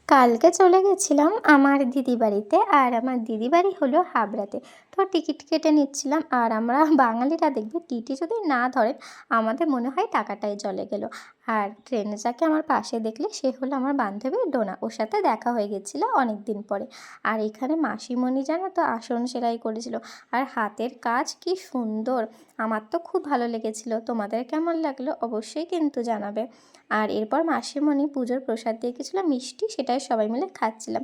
কালকে চলে গেছিলাম আমার দিদি বাড়িতে। আর আমার দিদি বাড়ি হলো হাবড়াতে। তো টিকিট কেটে নিচ্ছিলাম। আর আমরা বাঙালিরা দেখবে টিটি যদি না ধরেন আমাদের মনে হয় টাকাটাই জলে গেল। আর ট্রেনে যাকে আমার পাশে দেখলে সে হলো আমার বান্ধবী ডোনা। ওর সাথে দেখা হয়ে গেছিলো অনেক দিন পরে। আর এখানে মাসিমণি জানো তো আসন সেলাই করেছিল। আর হাতের কাজ কি সুন্দর! আমার তো খুব ভালো লেগেছিল। তোমাদের কেমন লাগলো অবশ্যই কিন্তু জানাবে। আর এরপর মাসিমণি পুজোর প্রসাদ দিয়ে গেছিলো মিষ্টি, সেটাই সবাই মিলে খাচ্ছিলাম।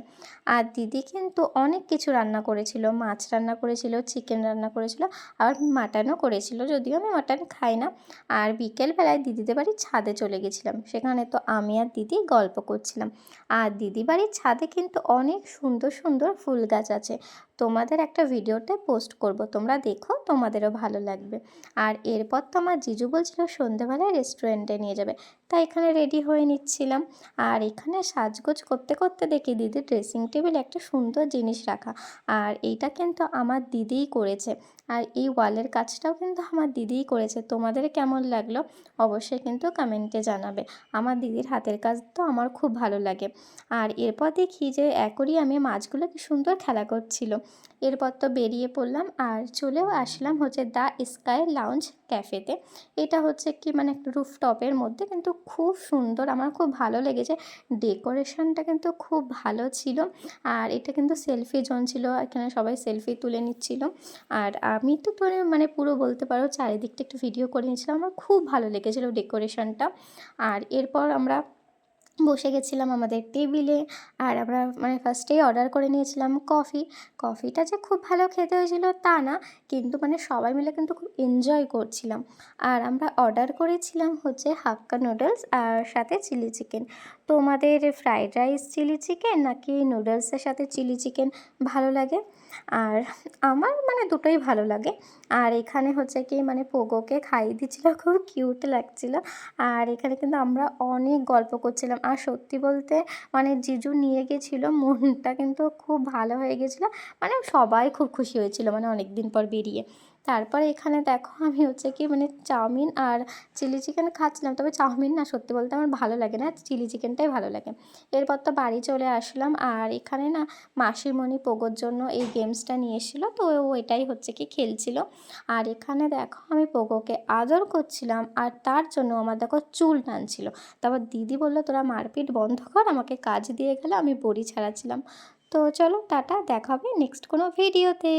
আর দিদি কিন্তু অনেক কিছু রান্না করেছিল, মাছ রান্না করেছিল, চিকেন রান্না করেছিল, আবার মাটনও করেছিল, যদিও আমি মাটন খাই না। আর বিকেলবেলায় দিদিদের বাড়ির ছাদে চলে গেছিলাম। সেখানে তো আমি আর দিদি গল্প করছিলাম। আর দিদি বাড়ির ছাদে কিন্তু অনেক সুন্দর সুন্দর ফুল গাছ আছে। তোমাদের একটা ভিডিওতে পোস্ট করব, তোমরা দেখো, তোমাদেরও ভালো লাগবে। আর এরপর তো আমার জিজু বলছিল সন্ধেবেলায় রেস্টুরেন্টে নিয়ে যাবে, তাই এখানে রেডি হয়ে নিচ্ছিলাম। আর এখানে সাজগোজ করতে করতে দেখি দিদির ড্রেসিং টেবিলে একটা সুন্দর জিনিস রাখা। আর এইটা কিন্তু আমার দিদিই করেছে। আর এই ওয়ালের কাজটাও কিন্তু আমার দিদিই করেছে। তোমাদের কেমন লাগলো অবশ্যই কিন্তু কমেন্টে জানাবে। আমার দিদির হাতের কাজ তো আমার খুব ভালো লাগে। আর এরপর দেখি যে অ্যাকোরিয়ামে মাছগুলো কি সুন্দর খেলা করছিল। এরপর তো বেরিয়ে পড়লাম আর চলেও আসলাম হচ্ছে দ্য স্কাই লাউঞ্জ ক্যাফেতে। এটা হচ্ছে কি মানে একটা রুফটপের মধ্যে, কিন্তু খুব সুন্দর, আমার খুব ভালো লেগেছে। ডেকোরেশনটা কিন্তু খুব ভালো ছিল। আর এটা কিন্তু সেলফি জোন ছিল, এখানে সবাই সেলফি তুলে নিচ্ছিল। আর আমি তো মানে পুরো বলতে পারো চারিদিকটা একটু ভিডিও করে নিয়েছিলাম। আমার খুব ভালো লেগেছিলো ডেকোরেশনটা। আর এরপর আমরা বসে গেছিলাম আমাদের টেবিলে। আর আমরা মানে ফার্স্টেই অর্ডার করে নিয়েছিলাম কফি। কফিটা যে খুব ভালো খেতে হয়েছিল তা না, কিন্তু মানে সবাই মিলে কিন্তু খুব এনজয় করছিলাম। আর আমরা অর্ডার করেছিলাম হচ্ছে হাক্কা নুডলস আর সাথে চিলি চিকেন। তোমাদের ফ্রাইড রাইস চিলি চিকেন নাকি নুডলসের সাথে চিলি চিকেন ভালো লাগে? আর আমার মানে দুটোই ভালো লাগে। আর এখানে হচ্ছে কি মানে পোগোকে খাইয়ে দিচ্ছিলো, খুব কিউট লাগছিলো। আর এখানে কিন্তু আমরা অনেক গল্প করছিলাম। আর সত্যি বলতে মানে জিজু নিয়ে গেছিলো, মনটা কিন্তু খুব ভালো হয়ে গেছিলো। মানে সবাই খুব খুশি হয়েছিল মানে অনেক দিন পর বেরিয়ে। তারপরে এখানে দেখো আমি হচ্ছে কি মানে চাউমিন আর চিলি চিকেন খাচ্ছিলাম। তবে চাউমিন না, সত্যি বলতে আমার ভালো লাগে না, চিলি চিকেনটাই ভালো লাগে। এরপর তো বাড়ি চলে আসলাম। আর এখানে না মাসিমণি পোগোর জন্য এই গেমসটা নিয়ে এসেছিলো, তো ও এটাই হচ্ছে কি খেলছিল। আর এখানে দেখো আমি পোগোকে আদর করছিলাম আর তার জন্য আমার দেখো চুল টানছিল। তারপর দিদি বলল তোরা মারপিট বন্ধ কর, আমাকে কাজ দিয়ে গেলে আমি বড়ি ছাড়াচ্ছিলাম। তো চলো টাটা, দেখা হবে নেক্সট কোনো ভিডিওতে।